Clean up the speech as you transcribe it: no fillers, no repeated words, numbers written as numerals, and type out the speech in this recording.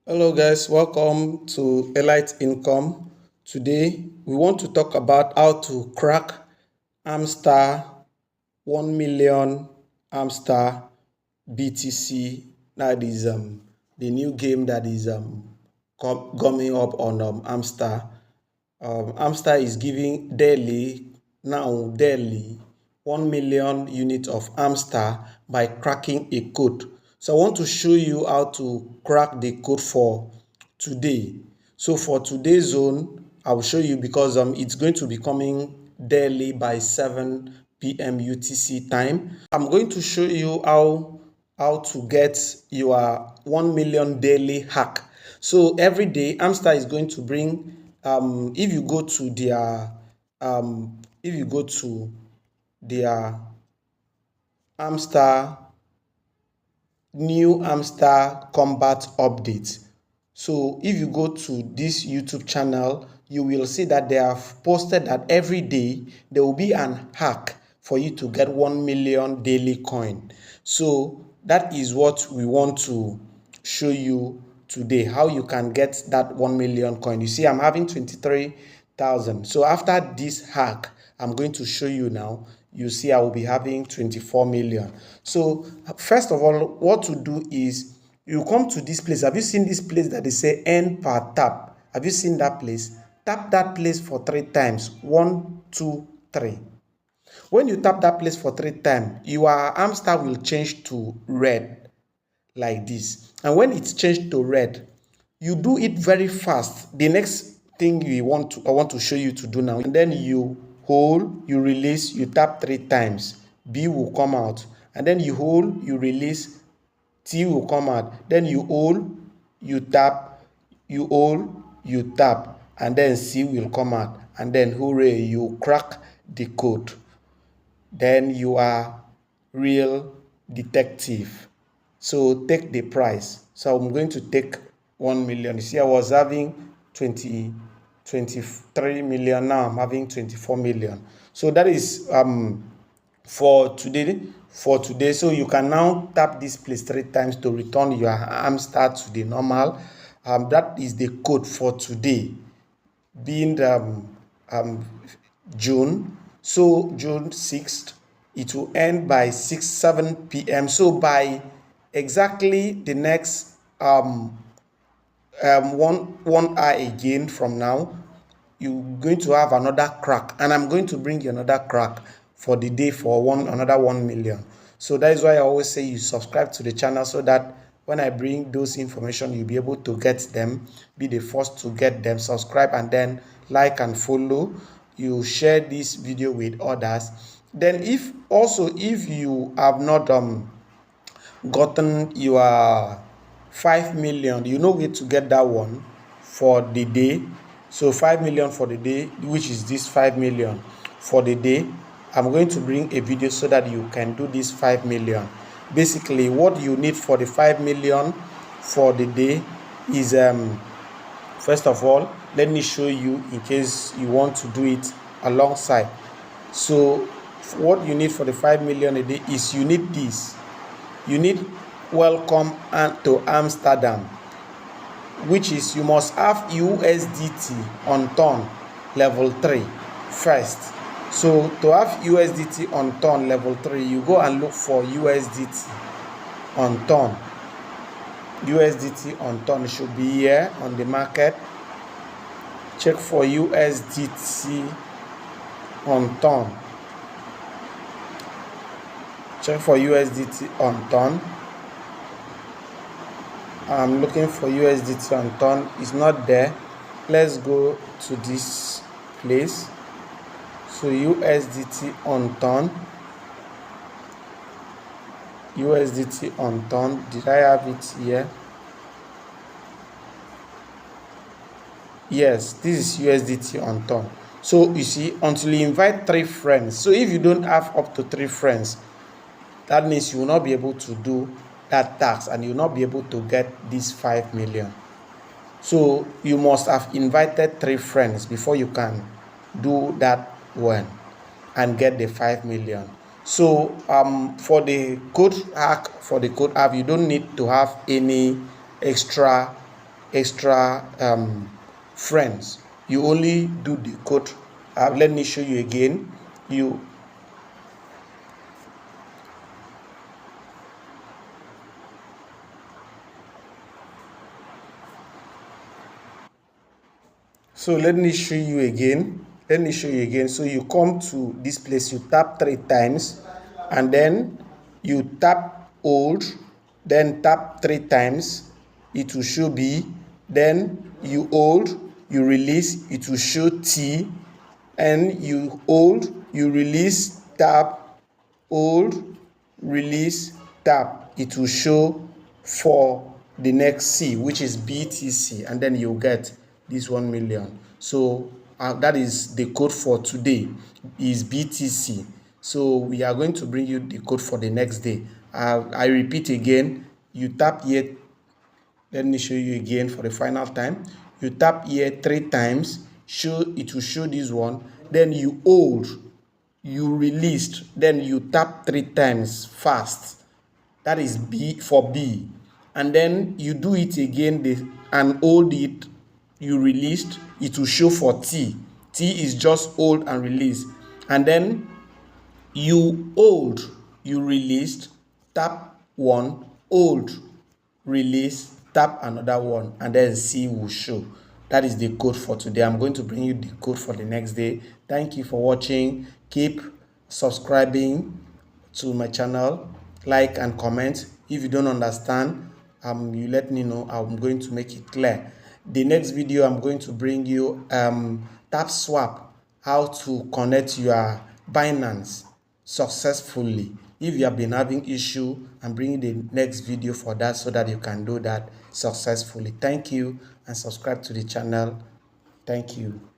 Hello guys, welcome to Elite Income. Today we want to talk about how to crack Hamster 1 million Hamster BTC. That is the new game that is coming up on Hamster. Hamster is giving daily 1 million units of Hamster by cracking a code. So I want to show you how to crack the code for today. So for today's zone, I will show you because it's going to be coming daily by 7 p.m. UTC time. I'm going to show you how to get your 1 million daily hack. So every day, Hamster is going to bring if you go to their Hamster new Hamster Kombat update. So if you go to this YouTube channel, you will see that they have posted that every day there will be an hack for you to get 1 million daily coin. So that is what we want to show you today, how you can get that 1 million coin. You see, I'm having 23,000. So after this hack, I'm going to show you now. You see, I will be having 24 million. So first of all, what to do is you come to this place. Have you seen this place that they say earn per tap? Have you seen that place? Tap that place for 3 times. 1, 2, 3. When you tap that place for 3 times, your hamster will change to red like this. And when it's changed to red, you do it very fast. The next thing I want to show you to do now, and then you hold, you release, you tap 3 times. B will come out, and then you hold, you release, T will come out. Then you hold, you tap, you hold, you tap, and then C will come out. And then hooray, you crack the code. Then you are real detective. So take the price. So I'm going to take 1 million. You see, I was having 23 million. Now I'm having 24 million. So that is for today. So you can now tap this place 3 times to return your hamster to the normal. That is the code for today, being June. So June 6th, it will end by 7 p.m. So by exactly the next one hour again from now, you're going to have another crack, and I'm going to bring you another crack for the day for another 1 million. So that is why I always say you subscribe to the channel, so that when I bring those information, you'll be able to get them, be the first to get them. Subscribe and then like and follow. You share this video with others. Then if you have not gotten your 5 million, you know where to get that one for the day. So 5 million for the day, which is this 5 million for the day. I'm going to bring a video so that you can do this 5 million. Basically, what you need for the 5 million for the day is first of all, let me show you in case you want to do it alongside. So what you need for the 5 million a day is you need this. You need welcome to Amsterdam, which is you must have USDT on turn level 3 first. So to have USDT on turn level 3, you go and look for USDT on turn. USDT on turn should be here on the market. Check for USDT on turn. Check for USDT on turn. I'm looking for USDT on turn. It's not there. Let's go to this place. So USDT on turn. USDT on turn. Did I have it here? Yes, this is USDT on turn. So you see, until you invite 3 friends. So if you don't have up to 3 friends, that means you will not be able to do that tax, and you will not be able to get this 5 million. So you must have invited 3 friends before you can do that one and get the 5 million. So for the code hack, for the code app, you don't need to have any extra extra friends. You only do the code. Let me show you again. So let me show you again. So you come to this place, you tap 3 times, and then you tap hold, then tap 3 times, it will show B, then you hold, you release, it will show T, and you hold, you release, tap, hold, release, tap, it will show for the next C, which is BTC, and then you'll get this 1 million. So that is the code for today, is BTC. So we are going to bring you the code for the next day. I repeat again, you tap here. Let me show you again for the final time. You tap here 3 times, it will show this one, then you hold, you released, then you tap 3 times fast. That is B for B. And then you do it again and hold it, you released, it will show for T. T is just hold and release. And then you hold, you released, tap one, hold, release, tap another one, and then C will show. That is the code for today. I'm going to bring you the code for the next day. Thank you for watching. Keep subscribing to my channel, like and comment. If you don't understand, you let me know. I'm going to make it clear. The next video, I'm going to bring you tap swap, how to connect your Binance successfully. If you have been having issue, I'm bringing the next video for that so that you can do that successfully. Thank you, and subscribe to the channel. Thank you.